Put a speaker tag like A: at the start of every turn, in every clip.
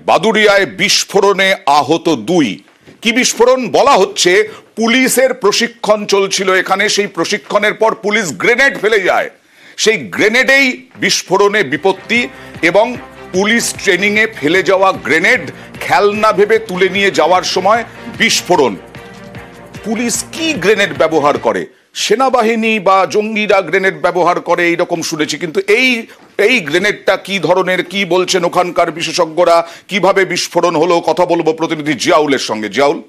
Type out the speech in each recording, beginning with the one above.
A: বাদুড়িয়ায় বিস্ফোরণে আহত 2। কি বিস্ফোরণ? বলা হচ্ছে পুলিশের প্রশিক্ষণ চলছিল এখানে, সেই প্রশিক্ষণের পর পুলিশ গ্রেনেড ফেলে যায়, সেই গ্রেনেডেই বিস্ফোরণে বিপত্তি, এবং পুলিশ ট্রেনিং এ ফেলে যাওয়া গ্রেনেড খেলনা ভেবে তুলে নিয়ে যাওয়ার সময় বিস্ফোরণ। পুলিশ কি গ্রেনেড ব্যবহার করে? সেনাবাহিনী বা জঙ্গিরা গ্রেনেড ব্যবহার করে এইরকম শুনেছি, কিন্তু এই গ্রেনেডটা কি ধরনের, কি বলছেন ওখানকার বিশেষজ্ঞরা, কিভাবে বিস্ফোরণ হলো, কথা বলবো প্রতিনিধি জিয়াউলের সঙ্গে। জিয়াউল,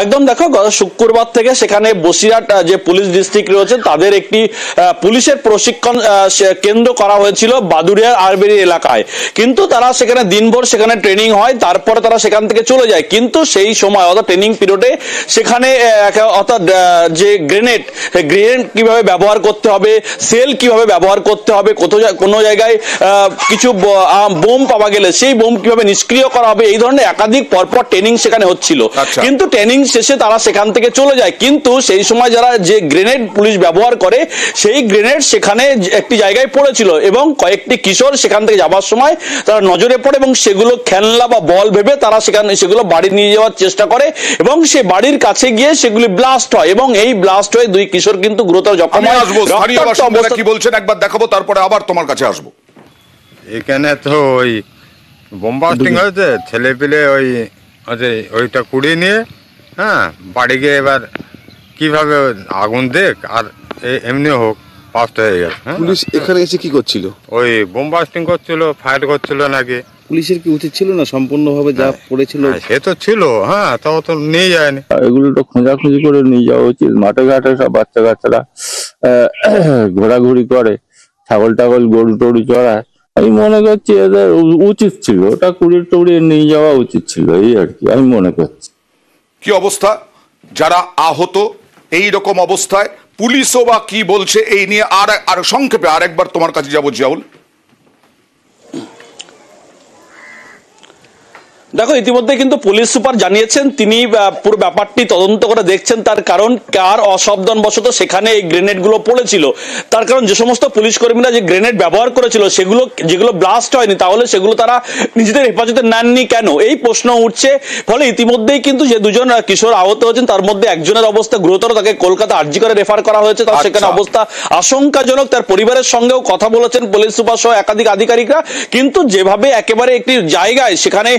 B: একদম দেখো, গত শুক্রবার থেকে সেখানে বসিরহাট যে পুলিশ ডিস্ট্রিক্ট রয়েছে তাদের একটি পুলিশের প্রশিক্ষণ কেন্দ্র করা হয়েছিল বাদুড়িয়ার আরবেরি এলাকায়। কিন্তু তারা সেখানে দিনভর সেখানে ট্রেনিং হয়, তারপরে তারা সেখান থেকে চলে যায়। কিন্তু সেই সময় অর্থাৎ ট্রেনিং পিরিয়ডে সেখানে অর্থাৎ যে গ্রেনেড কিভাবে ব্যবহার করতে হবে, সেল কিভাবে ব্যবহার করতে হবে, কোনো জায়গায় কিছু বোম পাওয়া গেলে সেই বোম কিভাবে নিষ্ক্রিয় করা হবে, এই ধরনের একাধিক পরপর ট্রেনিং সেখানে হচ্ছিল। কিন্তু ট্রেনিং শেষে তারা সেখান থেকে চলে যায়। কিন্তু সেই সময় যারা যে গ্রেনেড পুলিশ ব্যবহার করে সেই গ্রেনেড সেখানে একটি জায়গায় পড়েছিল, এবং কয়েকটি কিশোর সেখান থেকে যাবার সময় তারা নজরে পড়ে এবং সেগুলো খেলনা বা বল ভেবে তারা সেগুলো বাড়ি নিয়ে যাওয়ার চেষ্টা করে, এবং সে বাড়ির কাছে গিয়ে সেগুলি ব্লাস্ট হয়, এবং এই ব্লাস্ট হয়ে 2 কিশোর কিন্তু গুরুতর জখম হয়।
A: কি বলছেন একবার দেখাবো, তারপরে আবার তোমার কাছে আসবো।
C: এখানে তো ওই বোম ব্লাস্টিং হয়েছে, ছেলে পেলে ওইটা কুড়িয়ে নিয়ে বাড়ি গিয়ে এবার কিভাবে আগুন দেখ আর এমনি হোক ফাস্ট হয়ে গেছে।
D: পুলিশ এখানে এসে কি করছিল?
C: ওই বোম ব্লাস্টিং করছিল, ফায়ার করছিল নাকি।
D: পুলিশের কি উচিত ছিল না সম্পূর্ণভাবে যা পড়েছিল?
C: সে তো ছিল, তাও তো নিয়ে যায়নি।
E: এগুলো তো খোঁজাখুঁজি করে নিয়ে যাওয়া উচিত। মাঠে ঘাটে সব বাচ্চা কাচ্চারা ঘোরাঘুরি করে, ছাগল টাগল গরু টরু চড়ায়। আমি মনে করছি এদের উচিত ছিল ওটা কুড়িয়ে নিয়ে যাওয়া উচিত ছিল, এই আর কি আমি মনে করছি।
A: কি অবস্থা যারা আহত এই রকম অবস্থায়, পুলিশও বা কি বলছে এই নিয়ে, আর সংক্ষেপে আরেকবার তোমার কাছে যাবো জিয়াউল।
B: দেখো, ইতিমধ্যে কিন্তু পুলিশ সুপার জানিয়েছেন তিনি পুরো ব্যাপারটি তদন্ত করে দেখছেন, তার কারণ কার অসাবধানবশত সেখানে এই গ্রেনেড গুলো পড়েছিল। তার কারণ যে সমস্ত পুলিশ কর্মীরা যে গ্রেনেড ব্যবহার করেছিল যেগুলো ব্লাস্ট হয়নি, তাহলে সেগুলো তারা নিজেদের হেফাজতে নেননি কেন, এই প্রশ্ন উঠছে। ফলে ইতিমধ্যেই কিন্তু যে 2জন কিশোর আহত হয়েছেন তার মধ্যে একজনের অবস্থা গুরুতর, তাকে কলকাতা আরজি করে রেফার করা হয়েছে। তার সেখানে অবস্থা আশঙ্কাজনক। তার পরিবারের সঙ্গেও কথা বলেছেন পুলিশ সুপার সহ একাধিক আধিকারিকরা। কিন্তু যেভাবে একেবারে একটি জায়গায় সেখানে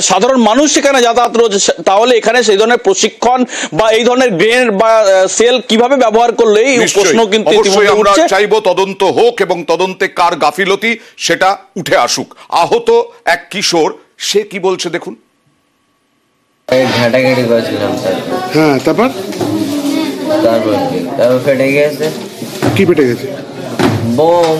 B: সাধারণ মানুষ সেখানে যাতায়াত রয়েছে, তাহলে এখানে সেই ধরনের প্রশিক্ষণ বা এই ধরনের গ্রেনেড বা সেল কিভাবে ব্যবহার করলে, এই প্রশ্ন কিন্তু
A: আমরা চাইবো তদন্ত হোক এবং তদন্তে কার গাফিলতি সেটা উঠে আসুক। আহত এক কিশোর, সে কি বলছে দেখুন।
F: ঘাটাঘাটি করেছিলাম স্যার।
D: তারপর
F: ফেটে গেছে।
D: কি ফেটে গেছে?
F: বোম।